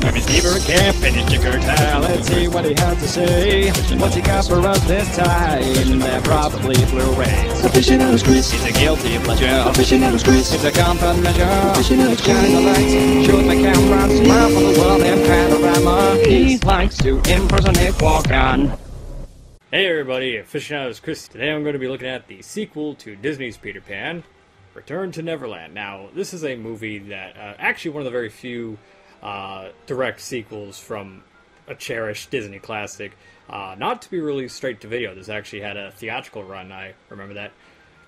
Let me Steve Camp finish your curtail. Let's see what he has to say. What's he got for us this time? They're probably Blu-rays. Aficionados Chris. It's a guilty pleasure. Aficionados Chris. It's a comfort measure. Aficionados Shine the lights, shoot the camera, smile for the world in panorama. He likes to impersonate Walk-On. Hey everybody, Aficionados Chris. Today I'm going to be looking at the sequel to Disney's Peter Pan, Return to Neverland. Now, this is a movie that, actually one of the very few direct sequels from a cherished Disney classic, not to be released straight to video. This actually had a theatrical run. I remember that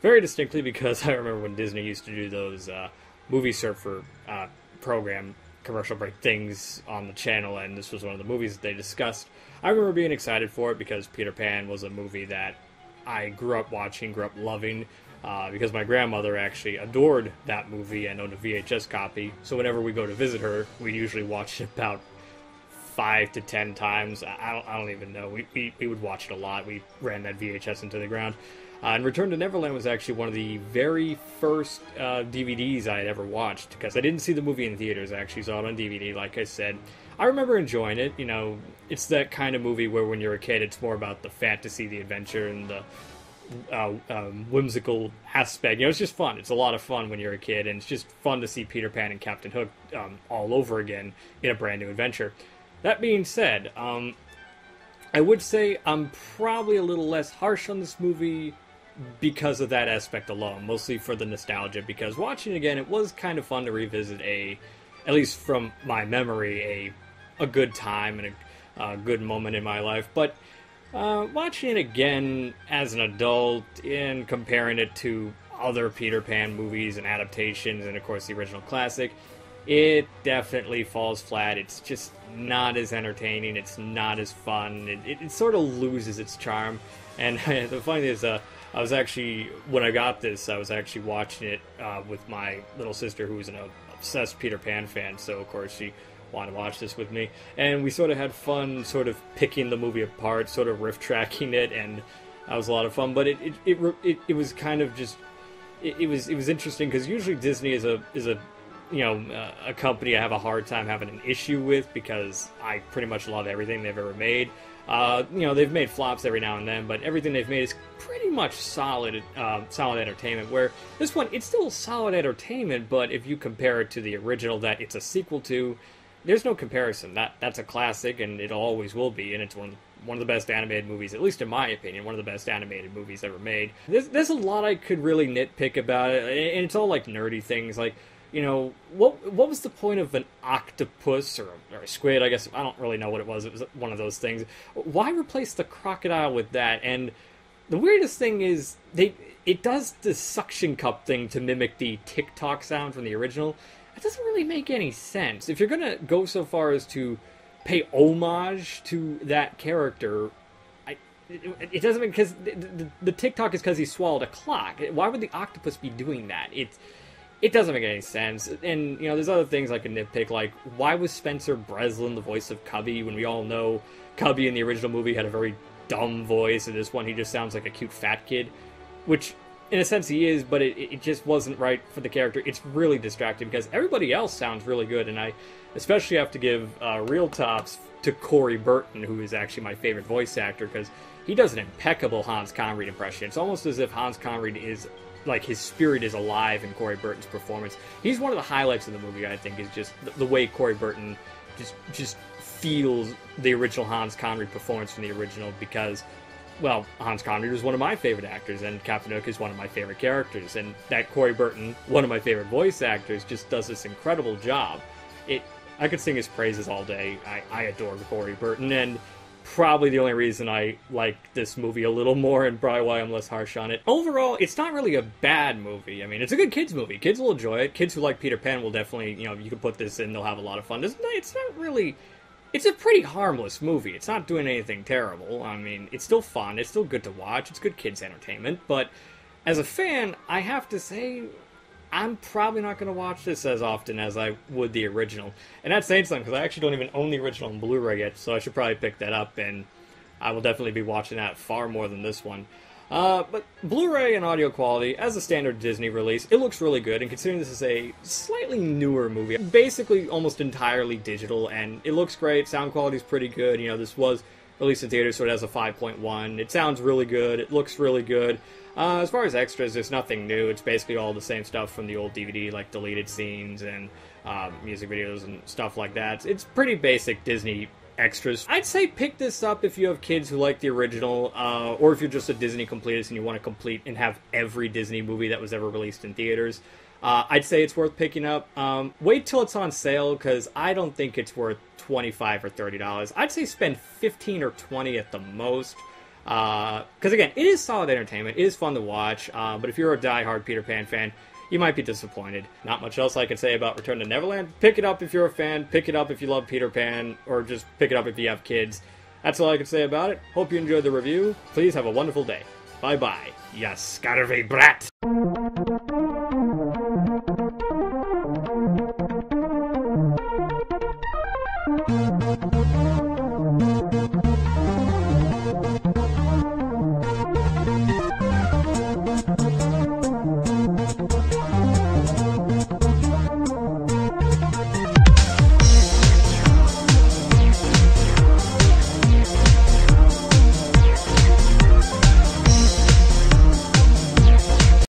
very distinctly because I remember when Disney used to do those movie surfer program commercial break things on the channel, and this was one of the movies that they discussed. I remember being excited for it because Peter Pan was a movie that I grew up watching, grew up loving, because my grandmother actually adored that movie and owned a VHS copy. So whenever we go to visit her, we usually watch it about 5 to 10 times. I don't even know. We would watch it a lot. We ran that VHS into the ground. And Return to Neverland was actually one of the very first DVDs I had ever watched, because I didn't see the movie in theaters. I actually saw it on DVD, like I said. I remember enjoying it. You know, it's that kind of movie where when you're a kid, it's more about the fantasy, the adventure, and the whimsical aspect. You know, it's just fun. It's a lot of fun when you're a kid, and it's just fun to see Peter Pan and Captain Hook all over again in a brand new adventure. That being said, I would say I'm probably a little less harsh on this movie because of that aspect alone, mostly for the nostalgia, because watching it again, it was kind of fun to revisit at least from my memory, a good time and a good moment in my life. But watching it again as an adult and comparing it to other Peter Pan movies and adaptations, and of course the original classic, it definitely falls flat. It's just not as entertaining. It's not as fun. It sort of loses its charm. And the funny thing is, I was actually, when I got this, I was actually watching it with my little sister, who was an obsessed Peter Pan fan, so of course she wanted to watch this with me. And we sort of had fun sort of picking the movie apart, sort of riff tracking it, and that was a lot of fun. But it was kind of just, it was interesting, because usually Disney is a a company I have a hard time having an issue with, because I pretty much love everything they've ever made. They've made flops every now and then, but everything they've made is pretty much solid entertainment, where this one, it's still solid entertainment, but if you compare it to the original that it's a sequel to, there's no comparison. That's a classic, and it always will be, and it's one of the best animated movies, at least in my opinion, one of the best animated movies ever made. There's a lot I could really nitpick about it, and it's all like nerdy things, like, you know, what was the point of an octopus or a squid? I guess I don't really know what it was. It was one of those things. Why replace the crocodile with that? And the weirdest thing is it does the suction cup thing to mimic the tick-tock sound from the original. It doesn't really make any sense. If you're gonna go so far as to pay homage to that character, it doesn't, because the tick-tock is because he swallowed a clock. Why would the octopus be doing that? It doesn't make any sense. And, you know, there's other things like a nitpick, like, why was Spencer Breslin the voice of Cubby, when we all know Cubby in the original movie had a very dumb voice, and this one he just sounds like a cute fat kid, which, in a sense, he is, but it just wasn't right for the character. It's really distracting, because everybody else sounds really good, and I especially have to give real tops to Corey Burton, who is actually my favorite voice actor, because he does an impeccable Hans Conried impression. It's almost as if Hans Conried is, like, his spirit is alive in Corey Burton's performance. He's one of the highlights of the movie, I think, is just the way Corey Burton just feels the original Hans Conried performance from the original, because, well, Hans Conried was one of my favorite actors, and Captain Hook is one of my favorite characters, and that Corey Burton, one of my favorite voice actors, just does this incredible job. I could sing his praises all day. I adore Corey Burton, and probably the only reason I like this movie a little more, and probably why I'm less harsh on it. Overall, it's not really a bad movie. I mean, it's a good kids movie. Kids will enjoy it. Kids who like Peter Pan will definitely, you know, you can put this in, they'll have a lot of fun. It's not really, it's a pretty harmless movie. It's not doing anything terrible. I mean, it's still fun. It's still good to watch. It's good kids entertainment. But as a fan, I have to say, I'm probably not going to watch this as often as I would the original. And that's saying something, because I actually don't even own the original on Blu-ray yet, so I should probably pick that up, and I will definitely be watching that far more than this one. But Blu-ray and audio quality, as a standard Disney release, it looks really good, and considering this is a slightly newer movie, basically almost entirely digital, and it looks great, sound quality is pretty good. You know, this was released in theaters, so it has a 5.1. It sounds really good, it looks really good. As far as extras, there's nothing new. It's basically all the same stuff from the old DVD, like deleted scenes and music videos and stuff like that. It's pretty basic Disney extras. I'd say pick this up if you have kids who like the original, or if you're just a Disney completist and you want to complete and have every Disney movie that was ever released in theaters. I'd say it's worth picking up. Wait till it's on sale, because I don't think it's worth $25 or $30. I'd say spend $15 or $20 at the most. Because again, it is solid entertainment, it is fun to watch, but if you're a die-hard Peter Pan fan, you might be disappointed. Not much else I can say about Return to Neverland. Pick it up if you're a fan, pick it up if you love Peter Pan, or just pick it up if you have kids. That's all I can say about it. Hope you enjoyed the review. Please have a wonderful day. Bye-bye, you scattervy brat!